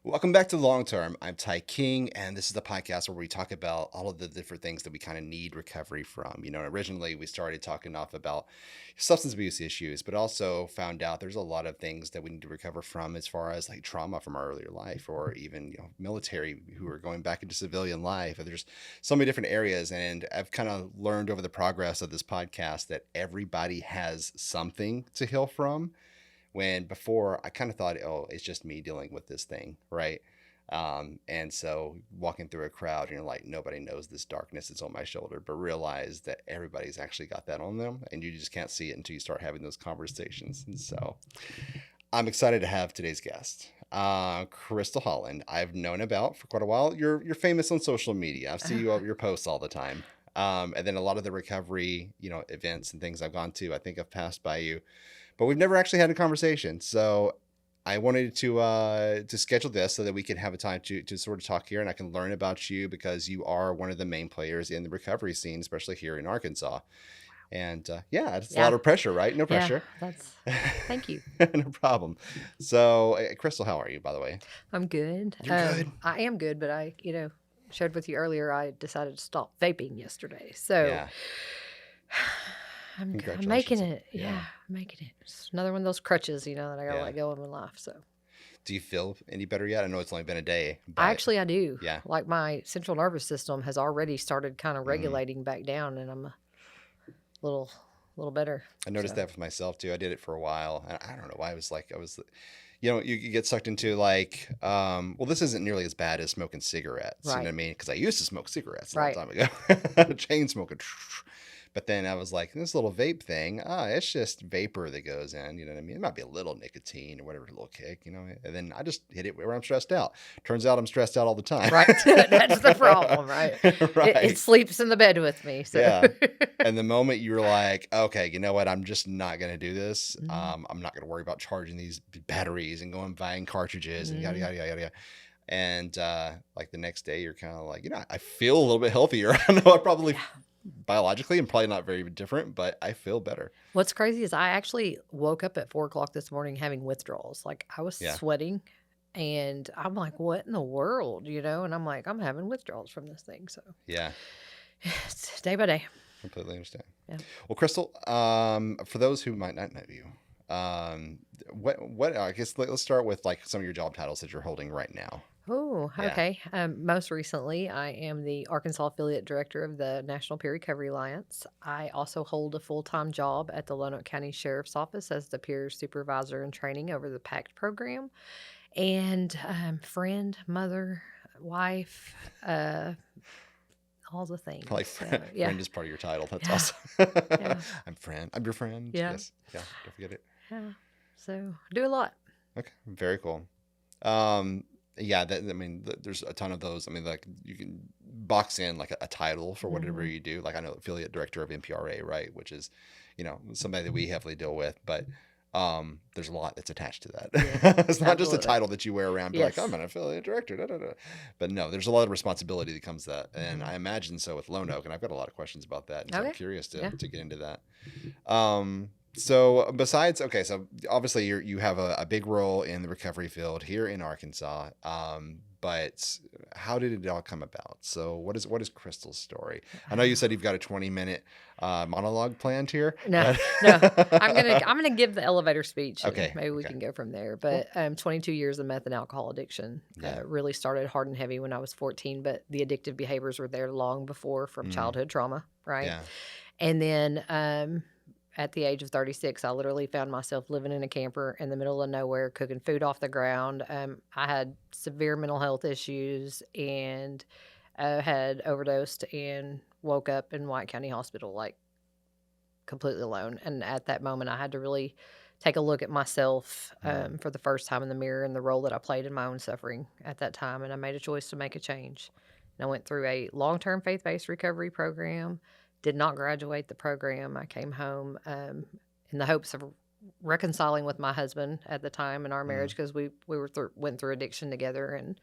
Welcome back to Long Term. I'm Ty King, and this is the podcast where we talk about all of the different things that we kind of need recovery from. Originally we started talking off about substance abuse issues, but also found out there's a lot of things that we need to recover from as far as like trauma from our earlier life, or even military who are going back into civilian life. There's so many different areas, and I've kind of learned over the progress of this podcast that everybody has something to heal from, when before I kind of thought, oh, it's just me dealing with this thing, right? And so walking through a crowd, and you're like, nobody knows this darkness is on my shoulder, but realize that everybody's actually got that on them, and you just can't see it until you start having those conversations. And so I'm excited to have today's guest, Crystal Holland. I've known about for quite a while. You're famous on social media. I see your posts all the time. And then a lot of the recovery, events and things I've gone to, I think I've passed by you, but we've never actually had a conversation. So I wanted to schedule this so that we can have a time to sort of talk here, and I can learn about you because you are one of the main players in the recovery scene, especially here in Arkansas. And it's a lot of pressure, right? No pressure. Thank you. No problem. So, Crystal, how are you, by the way? I'm good. You're good. I am good, but I shared with you earlier, I decided to stop vaping yesterday. So Yeah. I'm making Congratulations. it. Yeah, I'm making it. It's another one of those crutches, that I got to Yeah. let go of in life. So Do you feel any better yet? I know it's only been a day, but I do. Yeah. Like my central nervous system has already started kind of regulating back down, and I'm a little better. I noticed that with myself too. I did it for a while, and I don't know why. You get sucked into like, well, this isn't nearly as bad as smoking cigarettes. You know what I Right. mean? Because I used to smoke cigarettes a long Right. time ago, chain smoking. But then I was like, this little vape thing, it's just vapor that goes in. You know what I mean? It might be a little nicotine or whatever, a little kick, And then I just hit it where I'm stressed out. Turns out I'm stressed out all the time. Right. That's the problem, right? Right. It sleeps in the bed with me. So. Yeah. And the moment you're like, okay, you know what? I'm just not going to do this. Mhm. I'm not going to worry about charging these batteries and going buying cartridges and yada, yada, yada, yada. And like the next day, you're kind of like, I feel a little bit healthier. I know I probably biologically I'm probably not very different, but I feel better. What's crazy is I actually woke up at 4 o'clock this morning having withdrawals. Like I was sweating, and I'm like, what in the world, And I'm like, I'm having withdrawals from this thing. So Yeah. it's day by day. Completely understand. Yeah. Well, Crystal, for those who might not know you, what I guess let's start with like some of your job titles that you're holding right now. Oh, Yeah. okay. Most recently, I am the Arkansas Affiliate Director of the National Peer Recovery Alliance. I also hold a full-time job at the Lonoke County Sheriff's Office as the Peer Supervisor in Training over the PACT program. And friend, mother, wife, all the things. Like So, friend is part of your title. That's Yeah. awesome. Yeah. I'm friend. I'm your friend. Yeah. Yes. Yeah. Don't forget it. Yeah. So do a lot. Okay. Very cool. Yeah. There's a ton of those. I mean, like you can box in like a title for whatever Mhm. you do. Like I know affiliate director of NPRA, right? Which is, somebody that we heavily deal with, but there's a lot that's attached to that. Yeah, It's not just a absolutely. title that you wear around, be like, Yes. I'm an affiliate director, da, da, da. But no, there's a lot of responsibility that comes to that. And Mhm. I imagine so with Lone Oak, and I've got a lot of questions about that. And so I'm Okay. curious Yeah. to get into that. So besides, okay, so obviously you have a big role in the recovery field here in Arkansas. But how did it all come about? So what is Crystal's story? I know you said you've got a 20-minute monologue planned here. No, but- no. I'm gonna give the elevator speech. And Okay, maybe we okay. can go from there. But 22 years of meth and alcohol addiction. Yeah. Really started hard and heavy when I was 14, but the addictive behaviors were there long before from childhood trauma, right? Yeah. And then at the age of 36, I literally found myself living in a camper in the middle of nowhere, cooking food off the ground. I had severe mental health issues and had overdosed and woke up in White County Hospital, like completely alone. And at that moment, I had to really take a look at myself for the first time in the mirror and the role that I played in my own suffering at that time. And I made a choice to make a change. And I went through a long-term faith-based recovery program. Did not graduate the program. I came home in the hopes of reconciling with my husband at the time in our marriage because we went through addiction together, and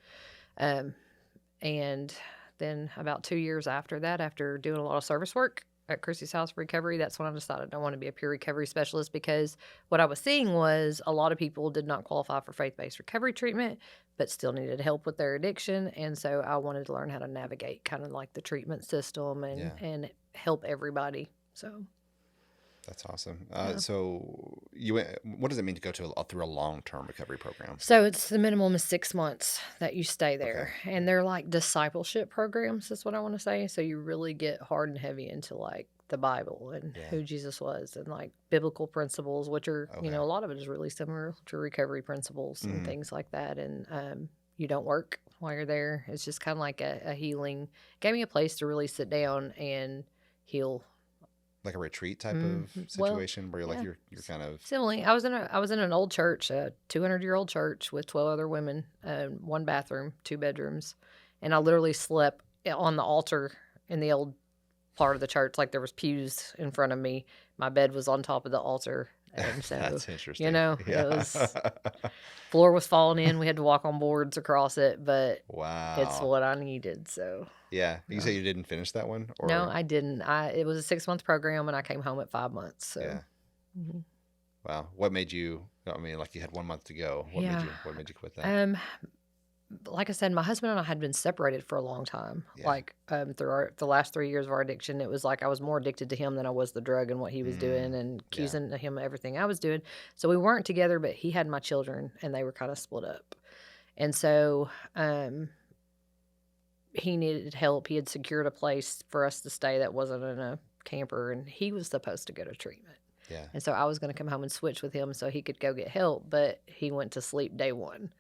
then about 2 years after that, after doing a lot of service work at Chrissy's House for Recovery, that's when I decided I want to be a peer recovery specialist, because what I was seeing was a lot of people did not qualify for faith-based recovery treatment, but still needed help with their addiction. And so I wanted to learn how to navigate kind of like the treatment system Yeah. and help everybody. So, That's awesome. yeah. So you went, what does it mean to go through a long-term recovery program? So it's the minimum is 6 months that you stay Okay. there. And they're like discipleship programs, is what I want to say. So you really get hard and heavy into like the Bible and Yeah. who Jesus was and like biblical principles, which are, Okay. a lot of it is really similar to recovery principles and things like that. And you don't work while you're there. It's just kind of like a healing, gave me a place to really sit down and heal. Like a retreat type of Well, situation where you're like yeah. you're kind of Similarly, I was in an old church, a 200-year-old church with 12 other women, one bathroom, 2 bedrooms, and I literally slept on the altar in the old part of the church. Like there was pews in front of me. My bed was on top of the altar, and so that's interesting. it Yeah. was floor was falling in. We had to walk on boards across it, but it's Wow. what I needed. So Yeah. You say you didn't finish that one, no, or I didn't. It was a 6-month program, and I came home at 5 months. So yeah. mhm. Wow. What made you? I mean, like you had 1 month to go. Yeah. What made you quit that? Like I said, my husband and I had been separated for a long time. Yeah. Like through the last 3 years of our addiction, it was like I was more addicted to him than I was the drug and what he was doing, and Yeah. accusing him of everything I was doing. So we weren't together, but he had my children, and they were kind of split up. And so he needed help. He had secured a place for us to stay that wasn't in a camper, and he was supposed to go to treatment. Yeah. And so I was going to come home and switch with him so he could go get help, but he went to sleep day one.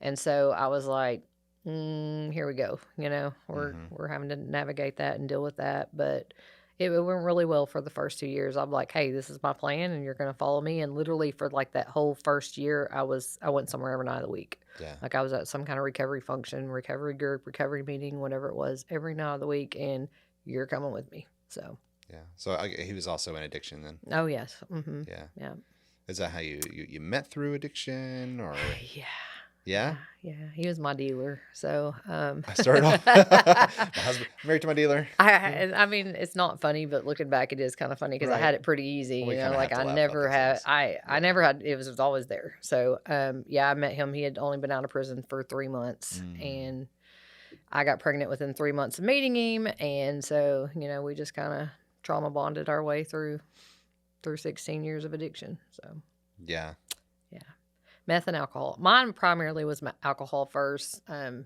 And so I was like, here we go. We're having to navigate that and deal with that. But it went really well for the first 2 years. I'm like, hey, this is my plan, and you're going to follow me. And literally for like that whole first year, I went somewhere every night of the week. Yeah. Like I was at some kind of recovery function, recovery group, recovery meeting, whatever it was, every night of the week. And you're coming with me. So. Yeah. So he was also in addiction then. Oh yes. Mm-hmm. Yeah. Yeah. Is that how you met through addiction, or? Yeah. Yeah. Yeah, he was my dealer. So I started off. My husband married to my dealer. I mean, it's not funny, but looking back, it is kind of funny because I Right. had it pretty easy. Well, we kinda like have to I laugh never about had, these I never had. It was always there. So yeah, I met him. He had only been out of prison for 3 months, and I got pregnant within 3 months of meeting him, and so we just kind of trauma bonded our way through 16 years of addiction. So Yeah. yeah. Meth and alcohol. Mine primarily was alcohol first, and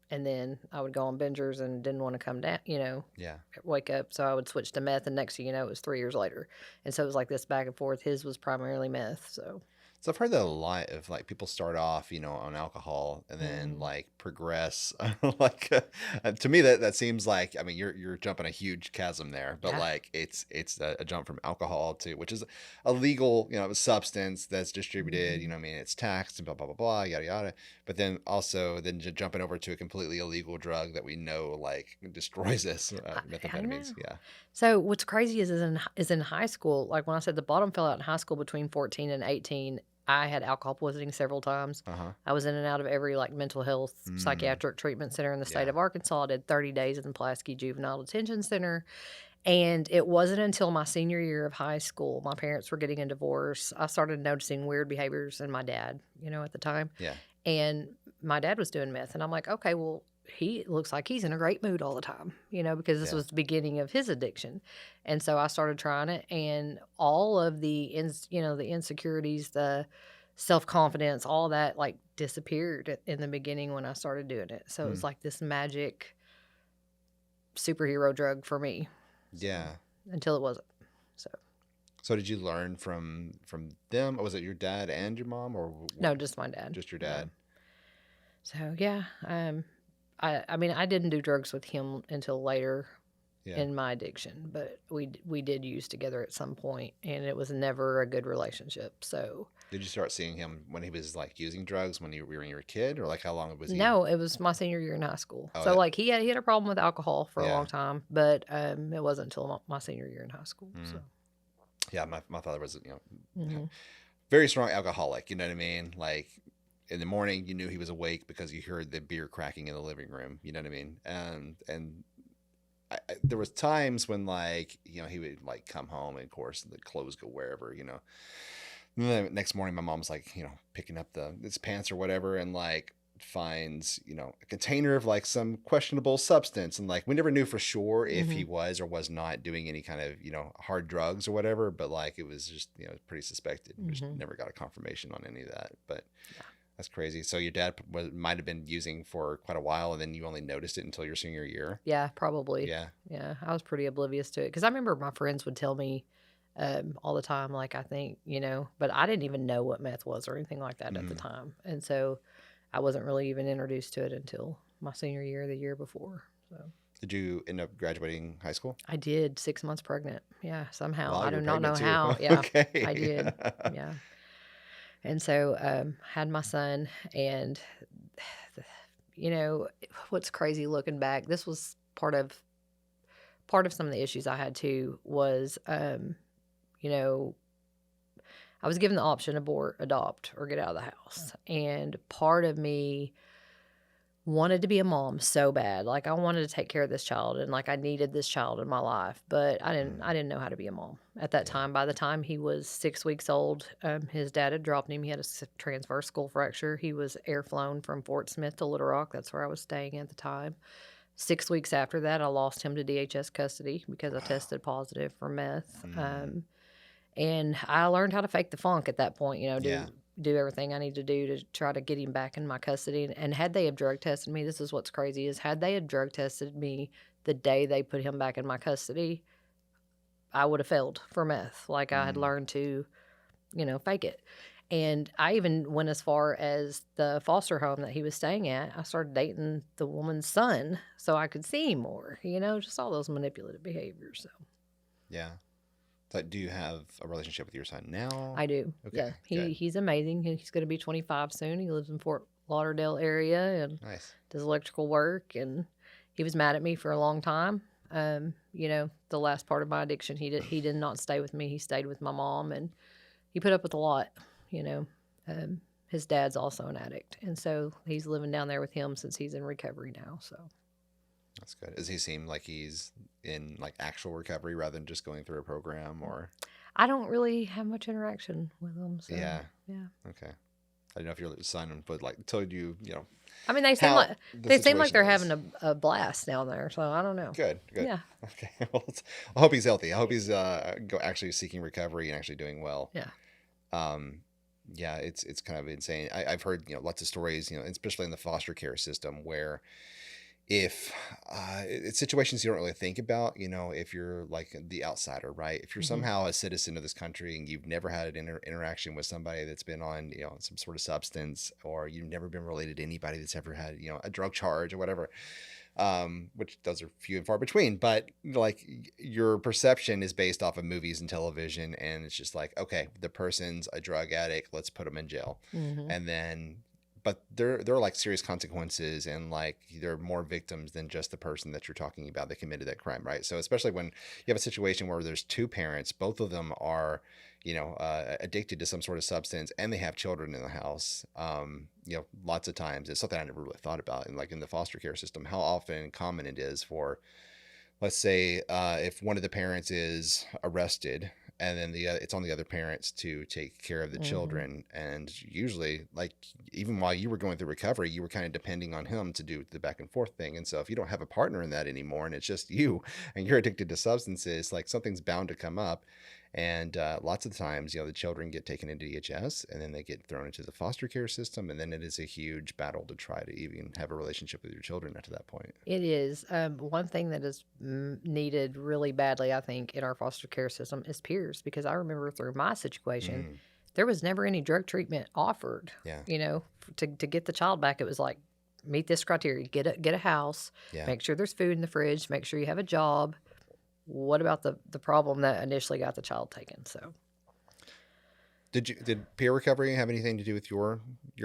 then I would go on bingers and didn't want to come down, Yeah. wake up. So I would switch to meth, and next thing you know, it was 3 years later. And so it was like this back and forth. His was primarily meth. So So I've heard that a lot of like people start off, on alcohol and then like progress. Like to me that seems like, I mean, you're jumping a huge chasm there, but Yeah. like it's a jump from alcohol to, which is a legal, substance that's distributed. I mean, it's taxed and blah blah blah blah yada yada. But then also jumping over to a completely illegal drug that we know like destroys us, methamphetamines. know. Yeah. So what's crazy is in high school, like when I said the bottom fell out in high school between 14 and 18, I had alcohol poisoning several times. Uh-huh. I was in and out of every like mental health psychiatric treatment center in the state Yeah. of Arkansas. I did 30 days in Pulaski Juvenile Detention Center. And it wasn't until my senior year of high school, my parents were getting a divorce. I started noticing weird behaviors in my dad, at the time. Yeah. And my dad was doing meth. And I'm like, okay, well, he looks like he's in a great mood all the time, because this Yeah. was the beginning of his addiction. And so I started trying it, and all of the the insecurities, the self-confidence, all that like disappeared in the beginning when I started doing it. So it was like this magic superhero drug for me. Yeah. Until it wasn't. So did you learn from them? Or was it your dad and your mom, or No, just my dad. just your dad? So yeah, I mean, I didn't do drugs with him until later Yeah. in my addiction, but we did use together at some point, and it was never a good relationship. So Did you start seeing him when he was like using drugs when you were a kid, or like how long was he? no, it was my senior year in high school. Oh, So that- like he had a problem with alcohol for a Yeah. long time, but it wasn't until my senior year in high school. So Yeah, my father was mhm. very strong alcoholic. You know what I mean? Like in the morning, you knew he was awake because you heard the beer cracking in the living room. You know what I mean? And there was times when like he would like come home, and of course the clothes go wherever. And then the next morning, my mom's like picking up his pants or whatever, and like finds, a container of like some questionable substance. And like, we never knew for sure if he Mhm. was or was not doing any kind of, hard drugs or whatever, but like, it was just, pretty suspected. We just Mhm. never got a confirmation on any of that. But Yeah. that's crazy. So your dad might have been using for quite a while, and then you only noticed it until your senior year. Yeah, probably. Yeah. Yeah, I was pretty oblivious to it because I remember my friends would tell me all the time, like, I think, but I didn't even know what meth was or anything like that at the Mhm. time. And so I wasn't really even introduced to it until my senior year, the year before. So Did you end up graduating high school? I did 6 months pregnant. Yeah, somehow. Wow, I you do were not know pregnant too. how. Yeah, I Okay. did. Yeah. And so had my son, and what's crazy looking back, this was part of some of the issues I had too was, you know, I was given the option abort, adopt, or get out of the house. And part of me wanted to be a mom so bad. Like I wanted to take care of this child and like I needed this child in my life, but I didn't Mm, I didn't know how to be a mom at that yeah. time. By the time he was 6 weeks old, his dad had dropped him. He had a transverse skull fracture. He was air flown from Fort Smith to Little Rock. That's where I was staying at the time. 6 weeks after that, I lost him to DHS custody because I Wow. tested positive for meth. Mm, And I learned how to fake the funk at that point, yeah. do everything I need to do to try to get him back in my custody. And had they have drug tested me, this is what's crazy is had they had drug tested me the day they put him back in my custody, I would have failed for meth. Like I had Mm, learned to, fake it. And I even went as far as the foster home that he was staying at. I started dating the woman's son so I could see him more, just all those manipulative behaviors. So yeah. So, do you have a relationship with your son now? I do. Okay, Yeah. good. He's amazing. He's going to be 25 soon. He lives in Fort Lauderdale area and Nice. does electrical work. And he was mad at me for a long time. The last part of my addiction, he did not stay with me. He stayed with my mom, and he put up with a lot. You know, his dad's also an addict, and so he's living down there with him since he's in recovery now. So That's good. Does he seem like he's in like actual recovery rather than just going through a program or? I don't really have much interaction with him. So Yeah. yeah. Okay. I don't know if your son would like told you, I mean, they seem how like the they seem like situation they're is. having a blast down there. So I don't know. Good, good. Yeah, Okay. Well, I hope he's healthy. I hope he's actually seeking recovery and actually doing well. yeah. Um, yeah, it's kind of insane. I've heard lots of stories, especially in the foster care system, where if it's situations you don't really think about, if you're like the outsider, right? If you're Mhm. somehow a citizen of this country and you've never had an interaction with somebody that's been on, some sort of substance, or you've never been related to anybody that's ever had, a drug charge or whatever, which those are few and far between, but like your perception is based off of movies and television, and it's just like, okay, the person's a drug addict, let's put them in jail. Mhm. And then but there are like serious consequences, and like there are more victims than just the person that you're talking about that committed that crime, right? So especially when you have a situation where there's two parents, both of them are addicted to some sort of substance, and they have children in the house. Lots of times it's something I never really thought about. And like in the foster care system, how often common it is for, let's say, if one of the parents is arrested, and then it's on the other parents to take care of the Mhm. children. And usually, like, even while you were going through recovery, you were kind of depending on him to do the back and forth thing. And so if you don't have a partner in that anymore, and it's just you and you're addicted to substances, like something's bound to come up. And lots of times, the children get taken into DHS, and then they get thrown into the foster care system, and then it is a huge battle to try to even have a relationship with your children up to that point. It is. One thing that is needed really badly, I think, in our foster care system is peers. Because I remember through my situation, Mm, there was never any drug treatment offered. yeah, To get the child back, it was like meet this criteria: get a house, yeah. make sure there's food in the fridge, make sure you have a job. What about the problem that initially got the child taken? So Did peer recovery have anything to do with your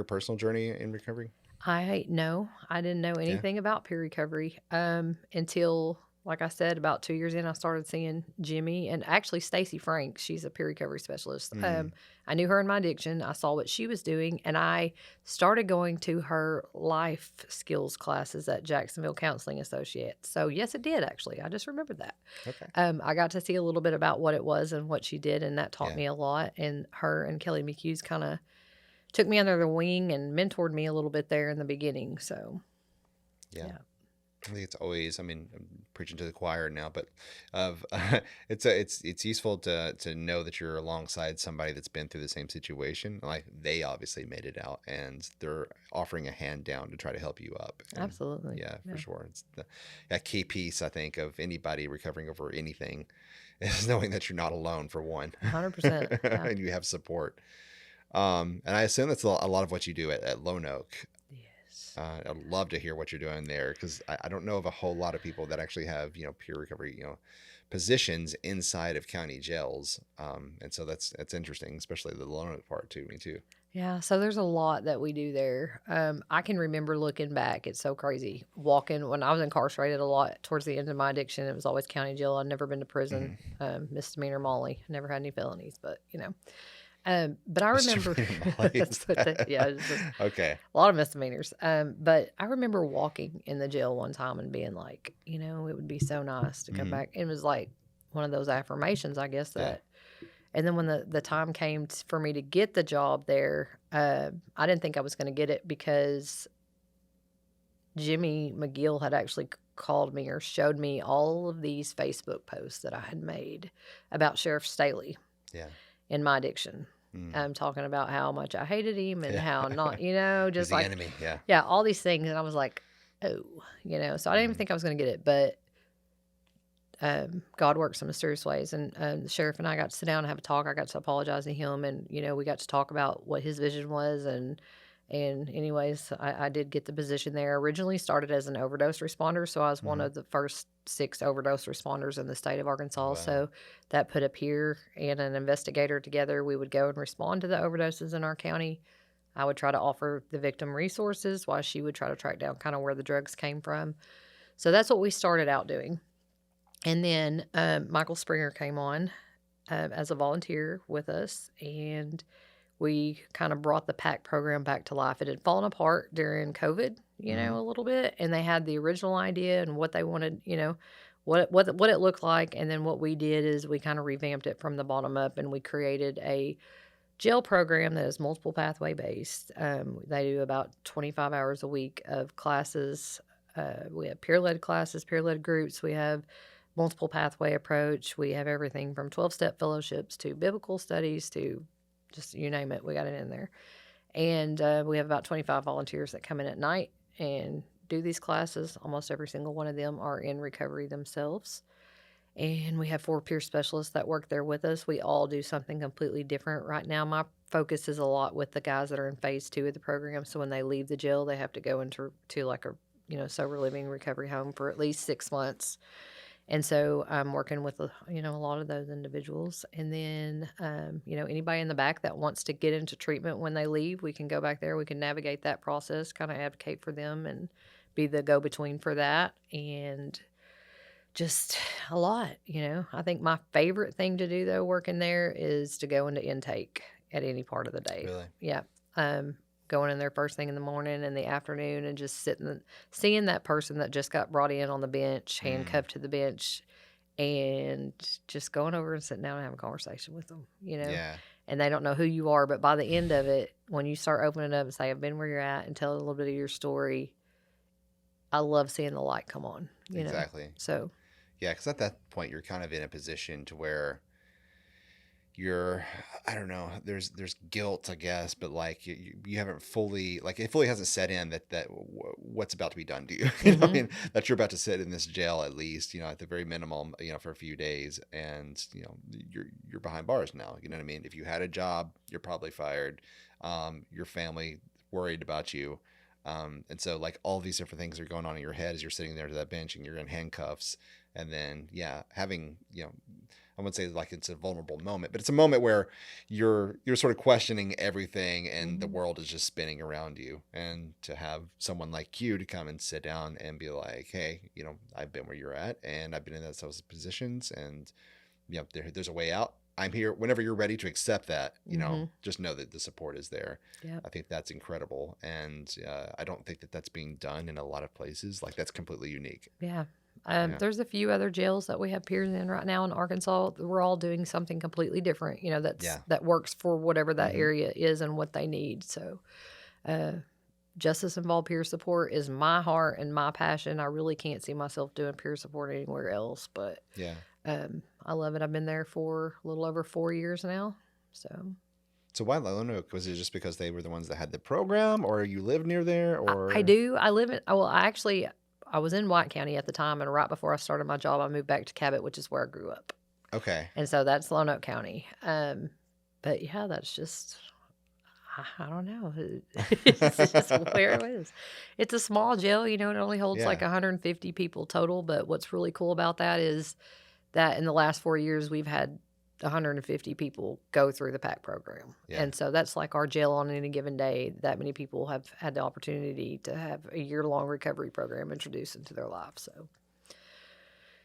personal journey in recovery? I didn't know Yeah. anything about peer recovery until, like I said, about 2 years in, I started seeing Jimmy and actually Stacy Frank. She's a peer recovery specialist. Mm, I knew her in my addiction. I saw what she was doing, and I started going to her life skills classes at Jacksonville Counseling Associates. So yes, it did actually. I just remembered that. okay. I got to see a little bit about what it was and what she did, and that taught Yeah. me a lot. And her and Kelly McHughes kind of took me under the wing and mentored me a little bit there in the beginning. So, Yeah. yeah, I think it's always, I mean, I'm preaching to the choir now, but of it's useful to know that you're alongside somebody that's been through the same situation. Like they obviously made it out, and they're offering a hand down to try to help you up. And absolutely. yeah, for Yeah, sure, it's a key piece I think of anybody recovering over anything is knowing that you're not alone for one, 100%. Yeah. and you have support. And I assume that's a lot of what you do at Lone Oak. Yes. I'd love to hear what you're doing there because I don't know of a whole lot of people that actually have peer recovery positions inside of county jails, and so that's interesting, especially the loan part to me too. Yeah, so there's a lot that we do there. I can remember looking back, it's so crazy. Walking when I was incarcerated a lot towards the end of my addiction, it was always county jail. I'd never been to prison, Hmm. misdemeanor Molly. Never had any felonies, but but I remember Misdemeanor Molly is that's what that? it's just Okay. a lot of misdemeanors. But I remember walking in the jail one time and being like, it would be so nice to come Hmm. back. It was like one of those affirmations, I guess, Yeah. that and then when the time came for me to get the job there, I didn't think I was going to get it because Jimmy McGill had actually called me or showed me all of these Facebook posts that I had made about Sheriff Staley Yeah. and my addiction. Mm. Talking about how much I hated him and Yeah. how not, He's just the like, enemy. Yeah. yeah, all these things. And I was like, oh, so I didn't even Hmm. think I was going to get it. But God works in mysterious ways. And the sheriff and I got to sit down and have a talk. I got to apologize to him, and we got to talk about what his vision was. And anyways, I did get the position there. Originally started as an overdose responder, so I was one Hmm. of the first 6 overdose responders in the state of Oh, Arkansas. wow. So that put a peer and an investigator together. We would go and respond to the overdoses in our county. I would try to offer the victim resources while she would try to track down kind of where the drugs came from. So that's what we started out doing. And then Michael Springer came on as a volunteer with us, and we kind of brought the PAC program back to life. It had fallen apart during COVID, Hmm. a little bit, and they had the original idea and what they wanted, what it looked like, and then what we did is we kind of revamped it from the bottom up, and we created a jail program that is multiple pathway based. They do about 25 hours a week of classes. We have peer led classes, peer led groups. We have multiple pathway approach. We have everything from 12-step fellowships to biblical studies to just you name it. We got it in there. And we have about 25 volunteers that come in at night and do these classes. Almost every single one of them are in recovery themselves. And we have 4 peer specialists that work there with us. We all do something completely different. Right now, my focus is a lot with the guys that are in phase 2 of the program. So when they leave the jail, they have to go into like a sober living recovery home for at least 6 months. And so I'm working with a lot of those individuals. And then anybody in the back that wants to get into treatment when they leave, we can go back there. We can navigate that process, kind of advocate for them, and be the go between for that. And just a lot. I think my favorite thing to do though, working there, is to go into intake at any part of the day. Really. Yeah. Going in there first thing in the morning and the afternoon and just seeing that person that just got brought in on the bench, Mm. handcuffed to the bench, and just going over and sitting down and having a conversation with them. Yeah. And they don't know who you are, but by the end of it, when you start opening up and say, I've been where you're at, and tell a little bit of your story, I love seeing the light come on. Exactly. So, Yeah, because at that point you're kind of in a position to where you're, I don't know, there's guilt, I guess, but like you haven't fully, like it fully hasn't set in what's about to be done to you. I hmm mean, that you're about to sit in this jail at least, at the very minimum, for a few days, and you're behind bars now. You know what I mean? If you had a job, you're probably fired. Your family worried about you. And so like all these different things are going on in your head as you're sitting there to that bench and you're in handcuffs. And then, yeah, having, I wouldn't say like it's a vulnerable moment, but it's a moment where you're sort of questioning everything and the hmm world is just spinning around you. And to have someone like you to come and sit down and be like, hey, I've been where you're at and I've been in those positions, and there's a way out. I'm here whenever you're ready to accept that. hmm Just know that the support is there. Yeah. I think that's incredible, and I don't think that that's being done in a lot of places. Like that's completely unique. Yeah. Yeah. There's a few other jails that we have peers in right now in Arkansas. We're all doing something completely different, Yeah. that works for whatever that Hmm. area is and what they need. So, uh, justice involved peer support is my heart and my passion. I really can't see myself doing peer support anywhere else, but Yeah. I love it. I've been there for a little over 4 years now. So So why Lonoke? Was it just because they were the ones that had the program, or you live near there, I or do. I live in, well, I was in White County at the time, and right before I started my job, I moved back to Cabot, which is where I grew up. okay? And so that's Lonoke County. But yeah, that's just, I don't know. It's just where it is. It's a small jail, it only holds like Yeah. 150 people total. But what's really cool about that is that in the last 4 years, we've had 150 people go through the PAC program. Yeah. And so that's like our jail on any given day. That many people have had the opportunity to have a year-long recovery program introduced into their life. So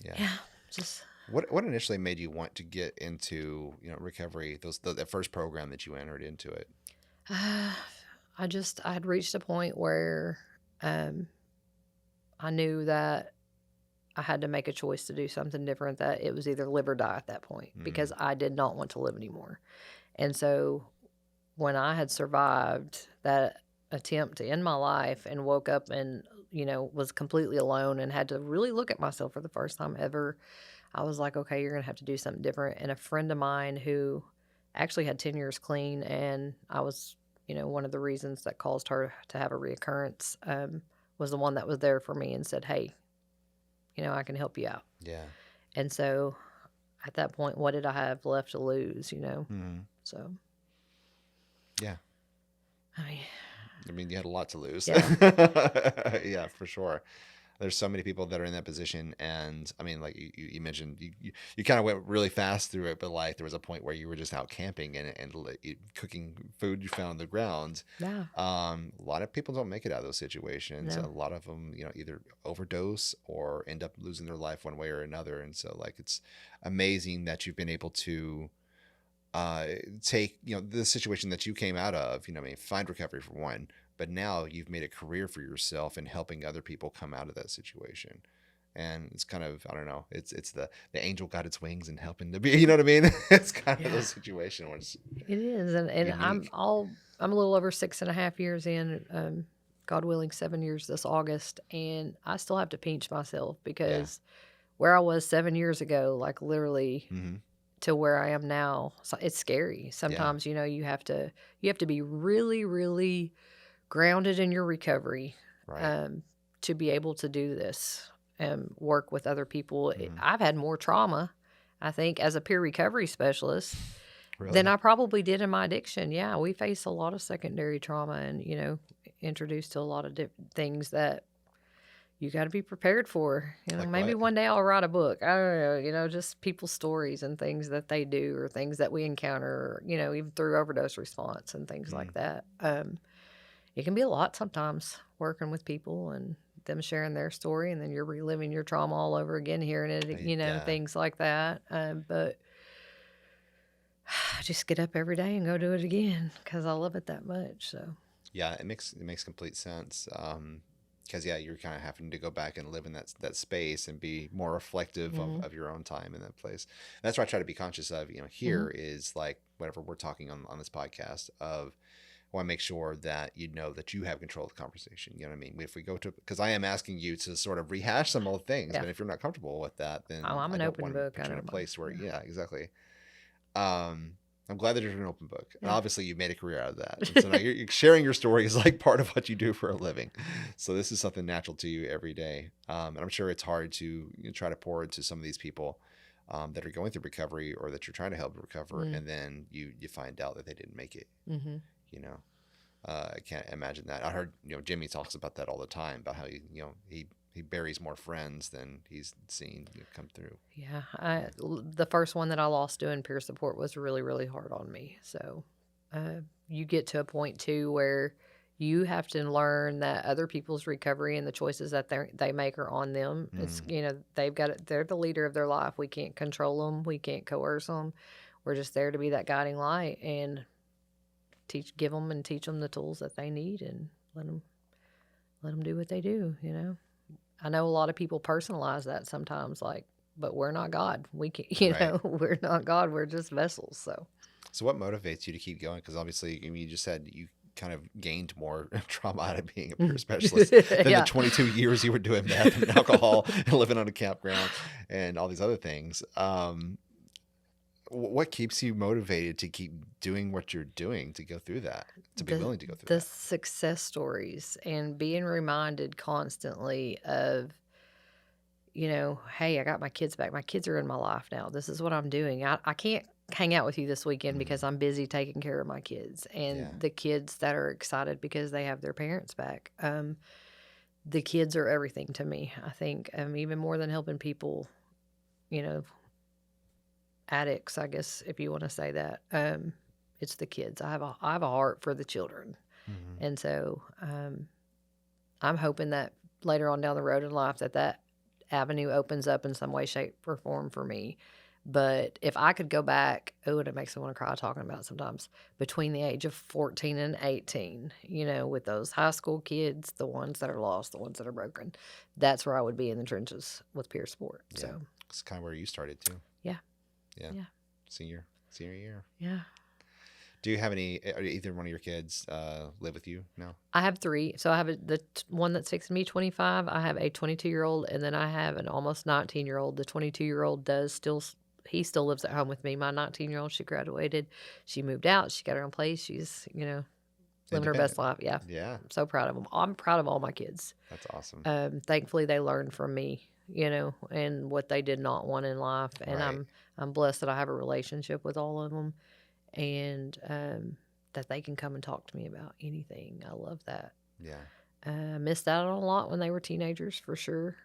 Yeah. yeah, just What initially made you want to get into recovery? That first program that you entered into it. I had reached a point where um, I knew that I had to make a choice to do something different, that it was either live or die at that point, because Mm, I did not want to live anymore. And so when I had survived that attempt to end my life and woke up and, was completely alone and had to really look at myself for the first time ever, I was like, okay, you're going to have to do something different. And a friend of mine who actually had 10 years clean, and I was, one of the reasons that caused her to have a reoccurrence, was the one that was there for me and said, hey, I can help you out. yeah. And so at that point, what did I have left to lose? Mm, So, yeah. I mean, I mean, you had a lot to lose. yeah, Yeah, for sure. There's so many people that are in that position, and I mean, like you mentioned, you kind of went really fast through it, but like there was a point where you were just out camping and cooking food you found on the ground. yeah, A lot of people don't make it out of those situations. A no, lot of them, either overdose or end up losing their life one way or another. And so, like, it's amazing that you've been able to uh, take the situation that you came out of. I mean, find recovery for one, but now you've made a career for yourself in helping other people come out of that situation. And it's kind of, I don't know, it's the angel got its wings and helping to be, you know what I mean? It's kind of the yeah, situation where it's it is. And unique. I'm a little over 6.5 years in, God willing, 7 years this August. And I still have to pinch myself Yeah. because where I was 7 years ago, like literally Hmm. to where I am now, so it's scary. Yeah. Sometimes, you have to be really, really grounded in your recovery, Right. um, to be able to do this and work with other people. Hmm. I've had more trauma, I think, as a peer recovery specialist than Really? I probably did in my addiction. Yeah, we face a lot of secondary trauma and, introduced to a lot of different things that you got to be prepared for. Like Maybe what? one day I'll write a book. I don't know, just people's stories and things that they do or things that we encounter, even through overdose response and things Mm, like that. It can be a lot sometimes working with people and them sharing their story, and then you're reliving your trauma all over again, hearing it, yeah. things like that. But I just get up every day and go do it again because I love it that much. So, Yeah, it makes complete sense. Because yeah, you're kind of having to go back and live in that space and be more reflective of, hmm of your own time in that place. That's what I try to be conscious of. hmm Here is like whatever we're talking on this podcast of. I want to make sure that that you have control of the conversation. You know what I mean? If we go to, because I am asking you to sort of rehash some old things, yeah. but if you're not comfortable with that, Oh, then I'm I an don't open want to book. I put you in a don't mind. place where, Yeah. yeah, exactly. Um, I'm glad that you're an open book, and Yeah. obviously you've made a career out of that. And so now you're sharing your story is like part of what you do for a living. So this is something natural to you every day, and I'm sure it's hard to try to pour into some of these people that are going through recovery or that you're trying to help recover, Mm, and then you find out that they didn't make it. hmm You know, I can't imagine that. I heard Jimmy talks about that all the time about how he buries more friends than he's seen come through. Yeah. The first one that I lost doing peer support was really, really hard on me. So, you get to a point too where you have to learn that other people's recovery and the choices that they make are on them. It's, Mm, they're the leader of their life. We can't control them. We can't coerce them. We're just there to be that guiding light and give them and teach them the tools that they need and let them do what they do. I know a lot of people personalize that sometimes, like, but we're not God. We can, Right. we're not God. We're just vessels. So So what motivates you to keep going? Because obviously, I mean, you just said you kind of gained more trauma out of being a peer specialist than the yeah, 22 years you were doing meth and alcohol and living on a campground and all these other things. What keeps you motivated to keep doing what you're doing to go through that, to be the willing to go through the that? success stories and being reminded constantly of, hey, I got my kids back. My kids are in my life now. This is what I'm doing. I can't hang out with you this weekend Hmm. because I'm busy taking care of my kids and Yeah. the kids that are excited because they have their parents back. The kids are everything to me. I think even more than helping people, you know, addicts, I guess, if you want to say that. It's the kids. I have a heart for the children, Hmm. and so I'm hoping that later on down the road in life that avenue opens up in some way, shape, or form for me. But if I could go back, oh, and it makes me want to cry talking about it sometimes, between the age of 14 and 18, with those high school kids, the ones that are lost, the ones that are broken, that's where I would be in the trenches with peer sport. Yeah. So, It's kind of where you started too. yeah, Yeah. yeah, Senior year. yeah. Do you have any, are either one of your kids live with you now? I have three. So I have one that's fixing me 25. I have a 22-year-old, and then I have an almost 19-year-old. The 22-year-old he still lives at home with me. My 19-year-old, she graduated. She moved out. She got her own place. She's, living her best Independent. life. Yeah. Yeah. I'm so proud of them. I'm proud of all my kids. That's awesome. Thankfully, they learned from me, and what they did not want in life. And Right. I'm blessed that I have a relationship with all of them, and that they can come and talk to me about anything. I love that. Yeah. Missed out on a lot when they were teenagers, for sure.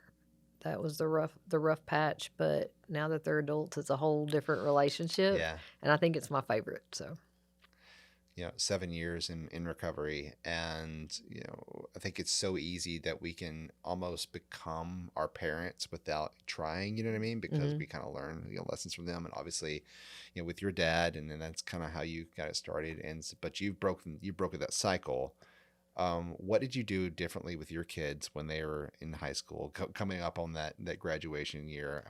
That was the rough patch. But now that they're adults, it's a whole different relationship, Yeah. and I think it's my favorite. So 7 years in recovery. And, I think it's so easy that we can almost become our parents without trying, you know what I mean? Because hmm we kind of learn, lessons from them. And obviously, with your dad, and then that's kind of how you got it started. But you've broken that cycle. What did you do differently with your kids when they were in high school, coming up on that graduation year?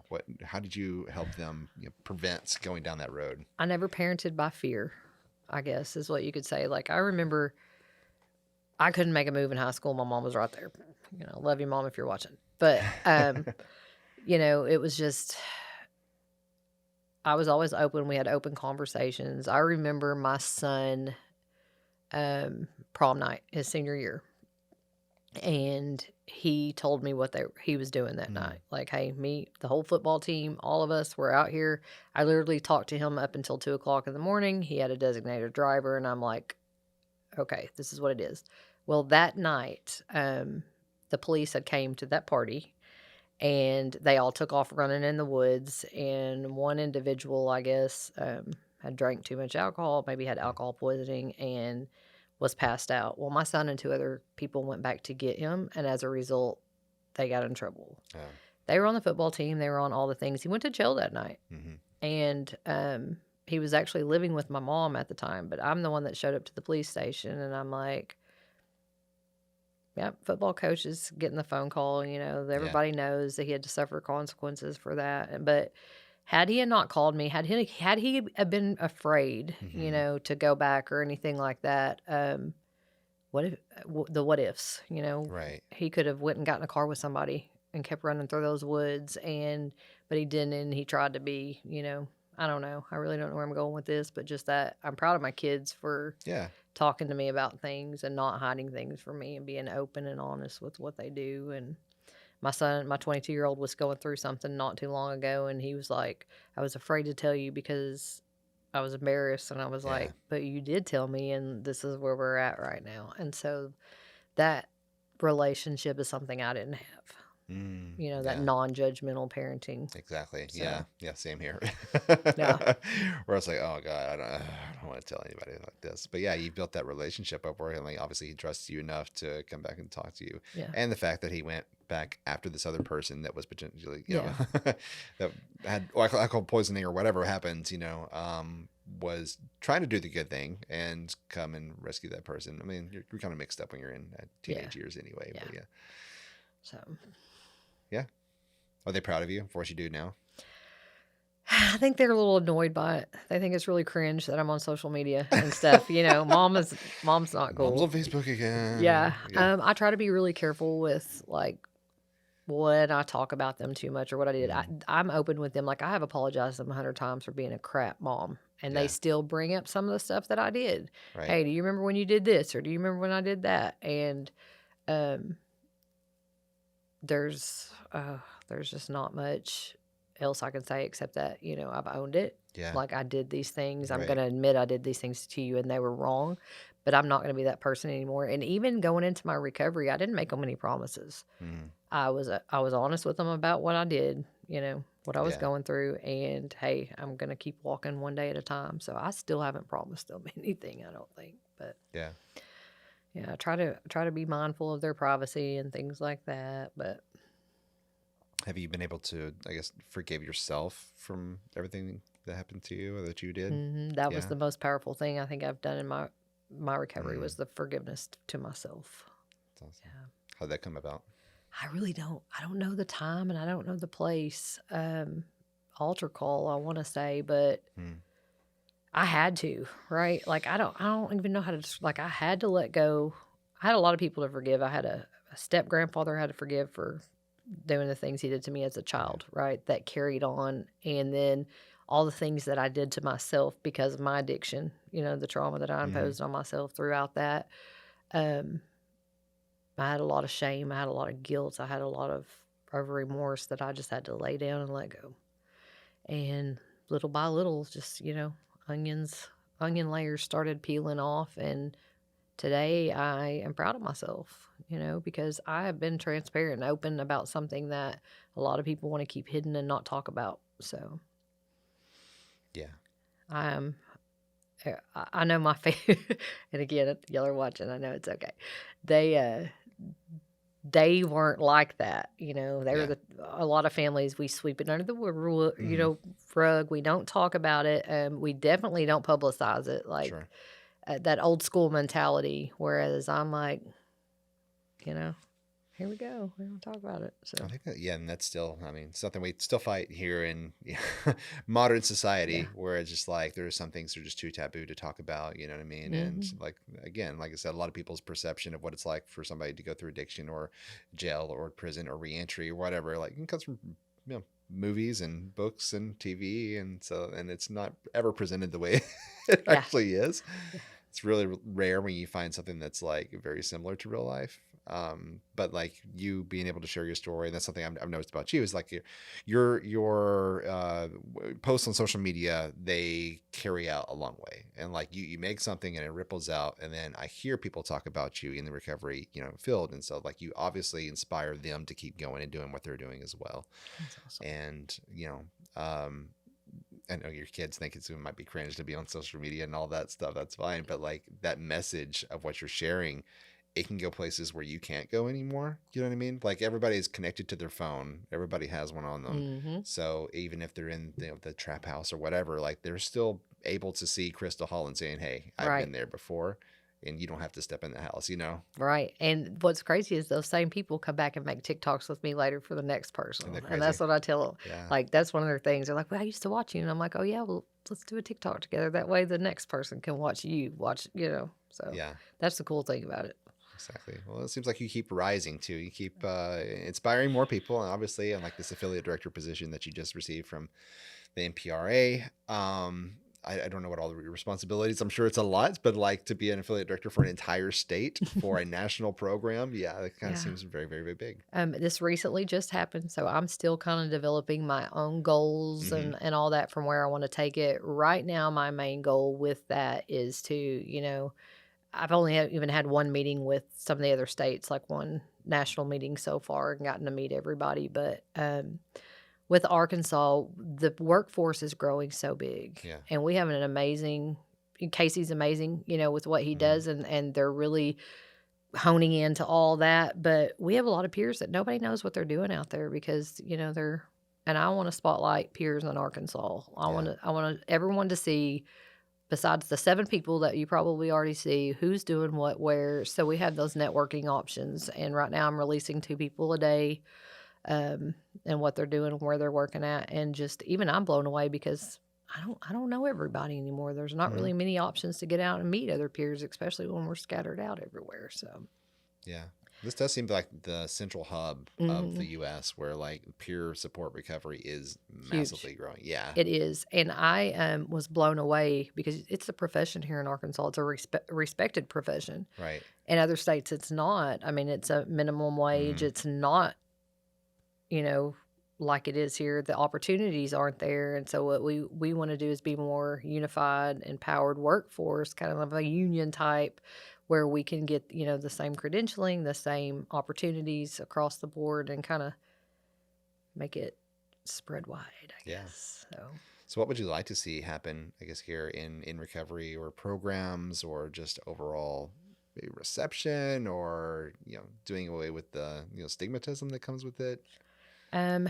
How did you help them, prevent going down that road? I never parented by fear, I guess is what you could say. Like, I remember I couldn't make a move in high school. My mom was right there. Love you, mom, if you're watching. But it was just I was always open. We had open conversations. I remember my son prom night his senior year, and he told me what he was doing that Mm, night. Like, hey, me, the whole football team, all of us were out here. I literally talked to him up until 2 o'clock in the morning. He had a designated driver, and I'm like, okay, this is what it is. Well, that night, the police had came to that party, and they all took off running in the woods. And one individual, I guess, had drank too much alcohol, maybe had mm, alcohol poisoning, and was passed out. Well, my son and two other people went back to get him, and as a result, they got in trouble. oh, They were on the football team, they were on all the things. He went to jail that night, mm-hmm. and he was actually living with my mom at the time, but I'm the one that showed up to the police station, and I'm like, yep, football coach is getting the phone call. Yeah. Everybody knows that he had to suffer consequences for that. But had he had not called me, had he been afraid, Mm-hmm. to go back or anything like that, what if the what ifs, Right. he could have went and got in a car with somebody and kept running through those woods, but he didn't. And he tried to be, I don't know. I really don't know where I'm going with this, but just that I'm proud of my kids for Yeah. talking to me about things and not hiding things from me and being open and honest with what they do. And my son, my 22-year-old, was going through something not too long ago, and he was like, I was afraid to tell you because I was embarrassed. And I was Yeah. like, but you did tell me, and this is where we're at right now. And so that relationship is something I didn't have, Mm, that yeah. non-judgmental parenting. Exactly. Yeah. So, Yeah. Same here. yeah, Where it's like, oh God, I don't want to tell anybody like this. But yeah, you built that relationship up where, like, obviously he trusts you enough to come back and talk to you, yeah, and the fact that he went back after this other person that was potentially, yeah, that had alcohol poisoning or whatever happens, was trying to do the good thing and come and rescue that person. I mean, you're kind of mixed up when you're in yeah, teenage years anyway. yeah. But yeah. So. Yeah. Are they proud of you for what you do now? I think they're a little annoyed by it. They think it's really cringe that I'm on social media and stuff. Mom's not Mom's cool. on Facebook again. Yeah. Yeah. I try to be really careful with like when I talk about them too much or what I did. Mm, I'm open with them. Like I have apologized to them 100 times for being a crap mom, and they yeah. still bring up some of the stuff that I did. Right. Hey, do you remember when you did this, or do you remember when I did that? And um, there's there's just not much else I can say except that I've owned it. Yeah. Like I did these things. I'm Right. gonna admit I did these things to you, and they were wrong. But I'm not gonna be that person anymore. And even going into my recovery, I didn't make them any promises. Mm, I was honest with them about what I did, what I was yeah. going through, and hey, I'm gonna keep walking one day at a time. So I still haven't promised them anything, I don't think. But Yeah. yeah, I try to be mindful of their privacy and things like that. But Have you been able to, I guess, forgive yourself from everything that happened to you or that you did? that was Yeah. the most powerful thing I think I've done in my recovery Mm, was the forgiveness to myself. that's awesome. Yeah. How'd that come about? I really don't. I don't know the time and I don't know the place. Altar call, I want to say, but Mm, I had to, right? Like I don't even know how to like I had to let go. I had a lot of people to forgive. I had a step grandfather I had to forgive for doing the things he did to me as a yeah. child, right? That carried on. And then all the things that I did to myself because of my addiction, the trauma that I Mm-hmm. imposed on myself throughout that. Um, I had a lot of shame. I had a lot of guilt. I had a lot of remorse that I just had to lay down and let go. And little by little, just, onions, onion layers started peeling off. And today I am proud of myself, because I have been transparent and open about something that a lot of people want to keep hidden and not talk about. So Yeah. I am, I know my and again, y'all are watching, I know it's okay. They, they weren't like that, they were Yeah. a lot of families, we sweep it under the Mm-hmm. rug. We don't talk about it. We definitely don't publicize it like Sure. that old school mentality. Whereas I'm like, you know, here we go. We're gonna talk about it. I So think that, yeah, and that's still, I mean, something we still fight here in modern yeah. society, where it's just like there are some things that are just too taboo to talk about. You know what I mean? And Hmm. like again, like I said, a lot of people's perception of what it's like for somebody to go through addiction or jail or prison or reentry or whatever, like it comes from movies and books and TV, and so and it's not ever presented the way it Yeah. actually is. Yeah. It's really rare when you find something that's like very similar to real life. But like you being able to share your story, and that's something I've noticed about you is like your posts on social media, they carry out a long way, and like you make something and it ripples out, and then I hear people talk about you in the recovery field, and so like you obviously inspire them to keep going and doing what they're doing as well. That's awesome. And I know your kids think it might be cringe to be on social media and all that stuff. That's fine. But like that message of what you're sharing, it can go places where you can't go anymore. You know what I mean? Like everybody's connected to their phone. Everybody has one on them. Hmm. So even if they're in the trap house or whatever, like they're still able to see Crystal Holland saying, "Hey, I've Right. been there before." And you don't have to step in the house. Right. And what's crazy is those same people come back and make TikToks with me later for the next Isn't person. that And crazy? that's what I tell them. Yeah. Like, that's one of their things. They're like, well, I used to watch you. And I'm like, oh, yeah, well, let's do a TikTok together. That way the next person can watch you, So Yeah. that's the cool thing about it. Exactly. Well, it seems like you keep rising too. You keep inspiring more people, and obviously, and like this affiliate director position that you just received from the NPRA. I don't know what all the responsibilities. I'm sure it's a lot, but like to be an affiliate director for an entire state for a national program, yeah, it kind of Yeah. seems very, very, very big. This recently just happened, so I'm still kind of developing my own goals Mm-hmm. and all that from where I want to take it. Right now, my main goal with that is to, I've only even had one meeting with some of the other states, like one national meeting so far, and gotten to meet everybody. But with Arkansas, the workforce is growing so big, Yeah. and we have an amazing. Casey's amazing, with what he Mm-hmm. does, and they're really honing into all that. But we have a lot of peers that nobody knows what they're doing out there because they're. And I want to spotlight peers in Arkansas. Yeah. I want everyone to see besides the 7 people that you probably already see, who's doing what where. So we have those networking options. And right now I'm releasing 2 people a day and what they're doing and where they're working at. And just even I'm blown away because I don't know everybody anymore. There's not Hmm. really many options to get out and meet other peers, especially when we're scattered out everywhere. So, Yeah. This does seem like the central hub of mhm, the US where like peer support recovery is huge. massively growing. Yeah. It is, and I was blown away because it's a profession here in Arkansas. It's a respected profession. Right. In other states, it's not. I mean, it's a minimum wage. Hmm. It's not, you know, like it is here. The opportunities aren't there, and so what we want to do is be more unified, empowered workforce, kind of a union type, where we can get the same credentialing, the same opportunities across the board, and kind of make it spread wide, I Yeah. guess. So. So what would you like to see happen, I guess, here in recovery or programs or just overall maybe reception or, doing away with the, stigmatism that comes with it? Um,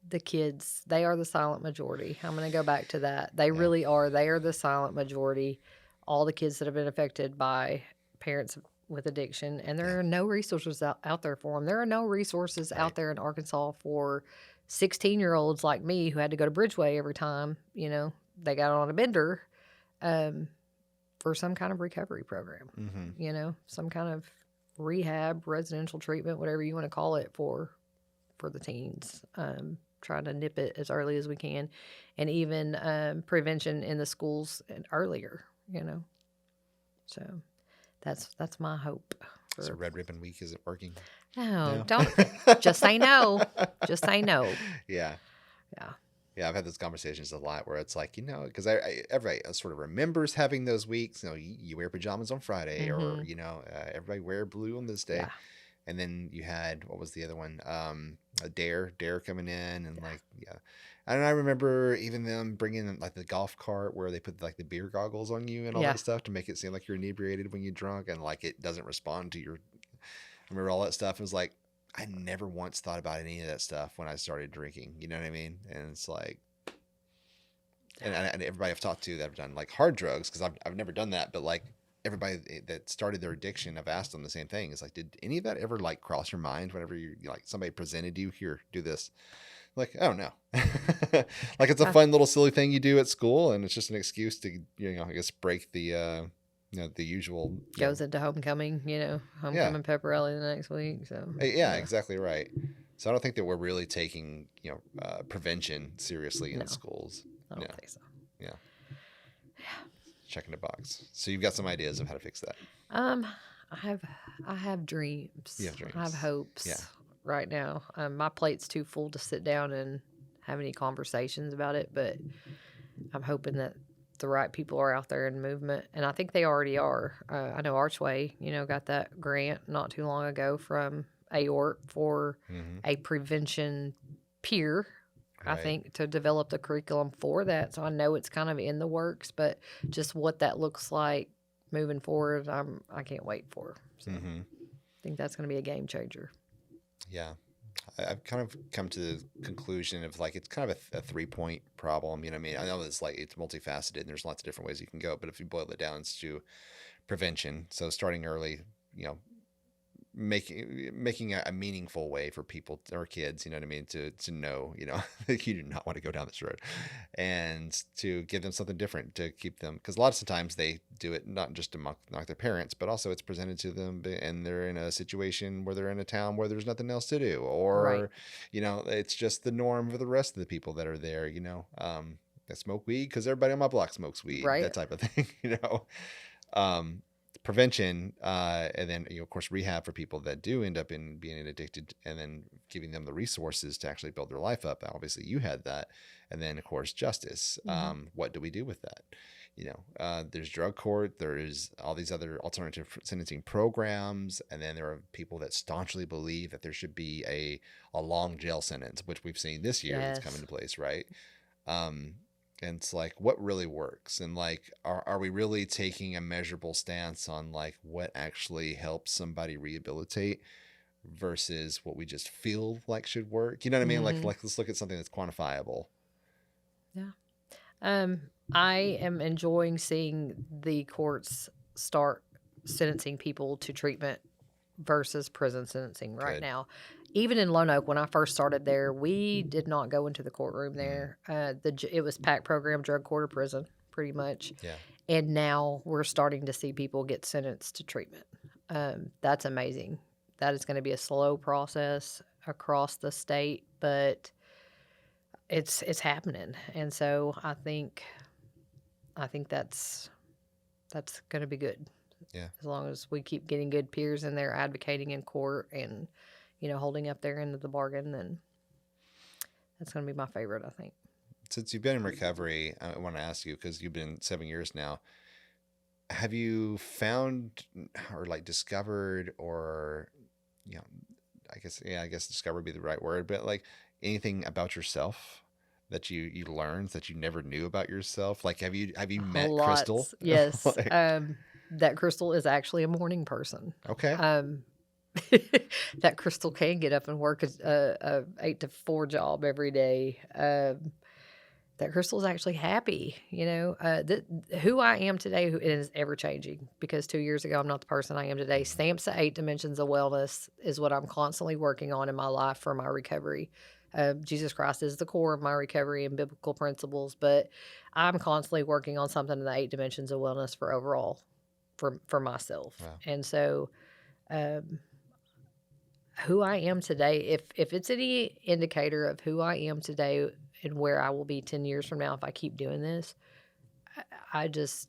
the kids, they are the silent majority. I'm going to go back to that. They Yeah. really are. They are the silent majority. All the kids that have been affected by parents with addiction, and Yeah. there are no resources out there for them. There are no resources Right. out there in Arkansas for 16-year-olds like me who had to go to Bridgeway every time, they got on a bender um, for some kind of recovery program, Mm-hmm. some kind of rehab, residential treatment, whatever you want to call it for the teens. Trying to nip it as early as we can, and even prevention in the schools and earlier. So that's my hope So for. Red Ribbon Week isn't working. No, No. don't just say no. Just say no. Yeah. Yeah. Yeah, I've had those conversations a lot where it's like, because everybody sort of remembers having those weeks. You wear pajamas on Friday, or Mm-hmm. everybody wear blue on this day, Yeah. and then you had what was the other one? A Dare coming in, and like yeah, and I remember even them bringing in like the golf cart where they put like the beer goggles on you and all Yeah. that stuff to make it seem like you're inebriated when you're drunk, and like it doesn't respond to your. I remember all that stuff. It was like I never once thought about any of that stuff when I started drinking. You know what I mean? And it's like and everybody I've talked to that have done like hard drugs because I've never done that, but like everybody that started their addiction, I've asked them the same thing. It's like, did any of that ever like cross your mind whenever you like somebody presented you here, do this? Like, oh no, like it's a Uh, fun little silly thing you do at school, and it's just an excuse to I guess break the the usual Goes into homecoming. yeah Homecoming pepperelli the next week. So yeah yeah. exactly right. So I don't think that we're really taking prevention seriously in No, schools. I No, don't think so. yeah. Checking the box. So you've got some ideas of how to fix that. Um, I have I have You dreams. have I have dreams. Yeah. hopes right now. My plate's too full to sit down and have any conversations about it, but I'm hoping that the right people are out there in movement, and I think they already are. I know Archway, got that grant not too long ago from AORT for Hmm. a prevention peer. I Right. think to develop the curriculum for that. So I know it's kind of in the works, but just what that looks like moving forward, I can't wait for. So I Hmm. think that's going to be a game changer. Yeah. I've kind of come to the conclusion of like it's kind of a 3-point problem. You know what I mean? I know it's like it's multifaceted and there's lots of different ways you can go, but if you boil it down, it's to prevention. So starting early, you know, making a meaningful way for people or kids, you know what I mean, to know, that you do not want to go down this road, and to give them something different to keep them, because lots of times they do it not just to knock their parents, but also it's presented to them and they're in a situation where they're in a town where there's nothing else to do, Right. or it's just the norm for the rest of the people that are there, that smoke weed because everybody on my block smokes weed, that Right. type of thing. um prevention, and then of course rehab for people that do end up in being addicted, and then giving them the resources to actually build their life up. Obviously you had that. And then of course justice. Hmm. What do we do with that? There's drug court, there's all these other alternative sentencing programs, and then there are people that staunchly believe that there should be a long jail sentence, which we've seen this year that's come Yes. into place, right? um and it's like, what really works? And like, are we really taking a measurable stance on like what actually helps somebody rehabilitate versus what we just feel like should work? You know what I mean? Like, Hmm. let's look at something that's quantifiable. Yeah. Um, I am enjoying seeing the courts start sentencing people to treatment versus prison sentencing right Good. now. Even in Lone Oak, when I first started there, we did not go into the courtroom Mm, there. It was PAC program, drug court or prison, pretty much. yeah. And now we're starting to see people get sentenced to treatment. That's amazing. That is going to be a slow process across the state, but it's happening. And so I think that's going to be good Yeah. as long as we keep getting good peers in there advocating in court and holding up their end of the bargain. Then that's going to be my favorite, I think. Since you've been in recovery, I want to ask you, because you've been 7 years now, have you found or like discovered or, you know, I guess discover would be the right word, but like anything about yourself that you learned that you never knew about yourself? Like, have you met Crystal? Lots, yes. Like, That Crystal is actually a morning person. okay. Um, that Crystal can get up and work a 8 to 4 job every day. That Crystal's actually happy. Who I am today is ever changing because 2 years ago I'm not the person I am today. Mhm. Stamps the 8 dimensions of wellness is what I'm constantly working on in my life for my recovery. Jesus Christ is the core of my recovery and biblical principles, but I'm constantly working on something in the 8 dimensions of wellness for overall for myself. Wow. And so um, who I am today, if it's any indicator of who I am today and where I will be 10 years from now if I keep doing this, I just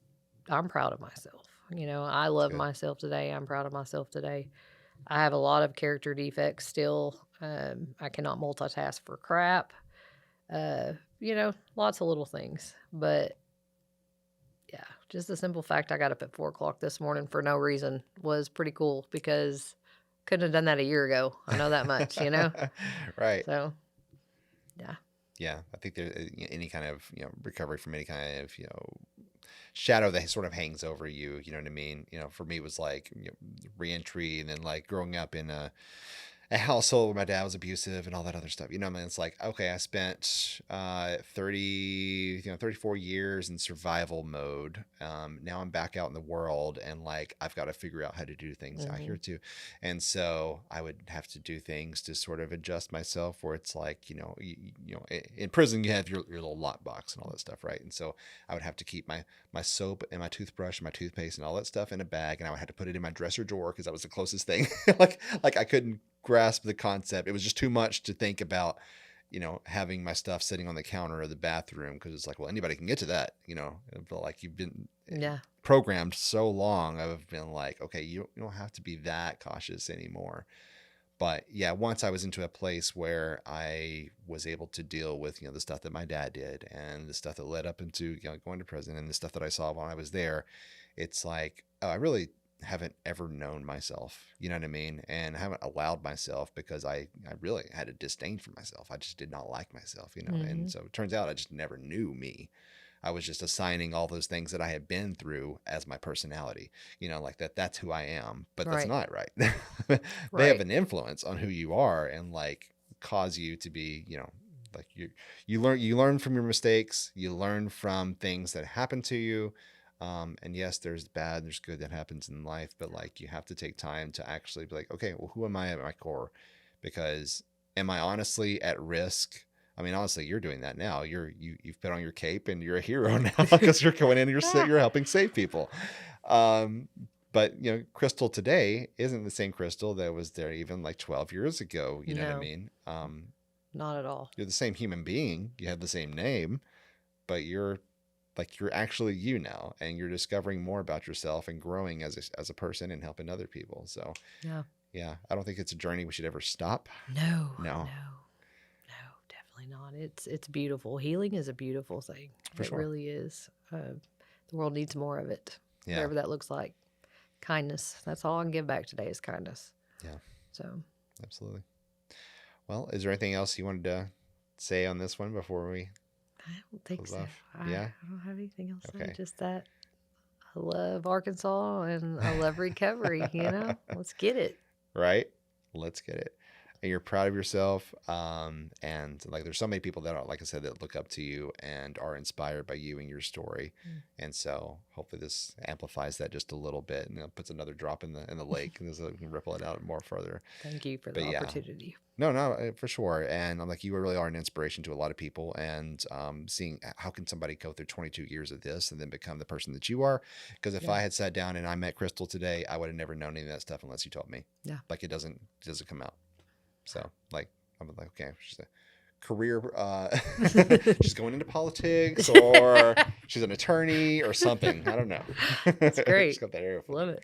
I'm proud of myself. I That's love good. myself today. I'm proud of myself today. I have a lot of character defects still. I cannot multitask for crap. Lots of little things. But yeah, just the simple fact I got up at 4 o'clock this morning for no reason was pretty cool because couldn't have done that a year ago. I know that much. Right. So yeah. Yeah, I think there any kind of recovery from any kind of shadow that sort of hangs over you. You know what I mean? For me, it was like reentry, and then like growing up in a household where my dad was abusive and all that other stuff. I mean, it's like, okay, I spent 34 years in survival mode. Now I'm back out in the world, and like I've got to figure out how to do things out Hmm. here too. And so I would have to do things to sort of adjust myself where it's like, in prison you have your little lockbox and all that stuff, right? And so I would have to keep my soap and my toothbrush and my toothpaste and all that stuff in a bag, and I would have to put it in my dresser drawer because that was the closest thing. like I couldn't grasp the concept. It was just too much to think about, having my stuff sitting on the counter of the bathroom, because it's like, well, anybody can get to that. I feel like you've been Yeah. programmed so long. I've been like, okay, you don't have to be that cautious anymore. But yeah, once I was into a place where I was able to deal with, the stuff that my dad did and the stuff that led up into going to prison and the stuff that I saw when I was there, it's like, oh, I really haven't ever known myself, you know what I mean? And I haven't allowed myself, because I really had a disdain for myself. I just did not like myself, and Hmm. so it turns out I just never knew me. I was just assigning all those things that I had been through as my personality, like that's who I am, but that's Right. not right. They have Right. an influence on who you are and like cause you to be, like you learn from your mistakes, you learn from things that happen to you. And yes, there's bad, there's good that happens in life, but like you have to take time to actually be like, okay, well, who am I at my core? Because am I honestly at risk? I mean, honestly, you're doing that now. You've put on your cape and you're a hero now because you're going in and Ah, you're helping save people. Um, but Crystal today isn't the same Crystal that was there even like 12 years ago. You know what I no, mean? not at all. You're the same human being. You have the same name, but you're actually you now, and you're discovering more about yourself and growing as a person and helping other people. So Yeah. yeah, I don't think it's a journey we should ever stop. No, No, no, no, definitely not. It's beautiful. Healing is a beautiful thing. for It sure. really is. The world needs more of it, Yeah, whatever that looks like. Kindness. That's all I can give back today is kindness. yeah, So absolutely. Well, is there anything else you wanted to say on this one before we I don't think close so. off? I Yeah. don't have anything else to say. Okay. Just that I love Arkansas and I love recovery. Let's get it. Right. Let's get it. and you're proud of yourself. And like, there's so many people that are, like I said, that look up to you and are inspired by you and your story. Mm. And so hopefully this amplifies that just a little bit, and puts another drop in the lake, and this can ripple it out more further. Thank you for the But yeah, opportunity. no, no, for sure. And I'm like, you really are an inspiration to a lot of people. And seeing how can somebody go through 22 years of this and then become the person that you are? Because if Yeah. I had sat down and I met Crystal today, I would have never known any of that stuff unless you told me. Yeah. Like, it doesn't come out. So like, I'm like, okay, she's a career, she's going into politics, or she's an attorney or something. I don't know. That's great. She's got that area for Love me. it.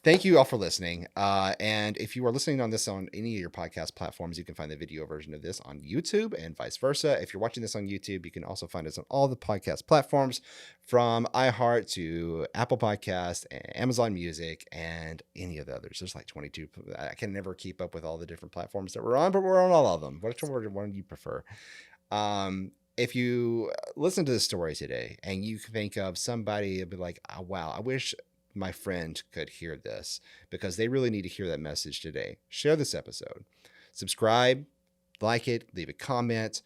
Thank you all for listening. And if you are listening on this on any of your podcast platforms, you can find the video version of this on YouTube and vice versa. If you're watching this on YouTube, you can also find us on all the podcast platforms, from iHeart to Apple Podcast, Amazon Music, and any of the others. There's like 22. I can never keep up with all the different platforms that we're on, but we're on all of them. Which one do you prefer? If you listen to the story today and you think of somebody, it'd be like, oh, wow, I wish my friend could hear this, because they really need to hear that message today. Share this episode, subscribe, like it, leave a comment,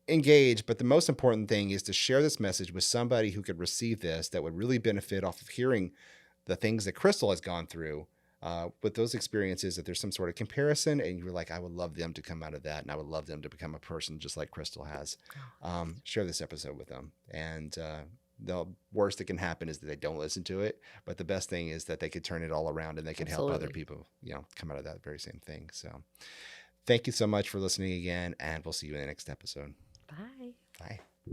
engage. But the most important thing is to share this message with somebody who could receive this, that would really benefit off of hearing the things that Crystal has gone through, with those experiences, that there's some sort of comparison, and you're like, I would love them to come out of that, and I would love them to become a person just like Crystal has. Share this episode with them. And the worst that can happen is that they don't listen to it, but the best thing is that they could turn it all around, and they could help other people, come out of that very same thing. So thank you so much for listening again, and we'll see you in the next episode. Bye. Bye.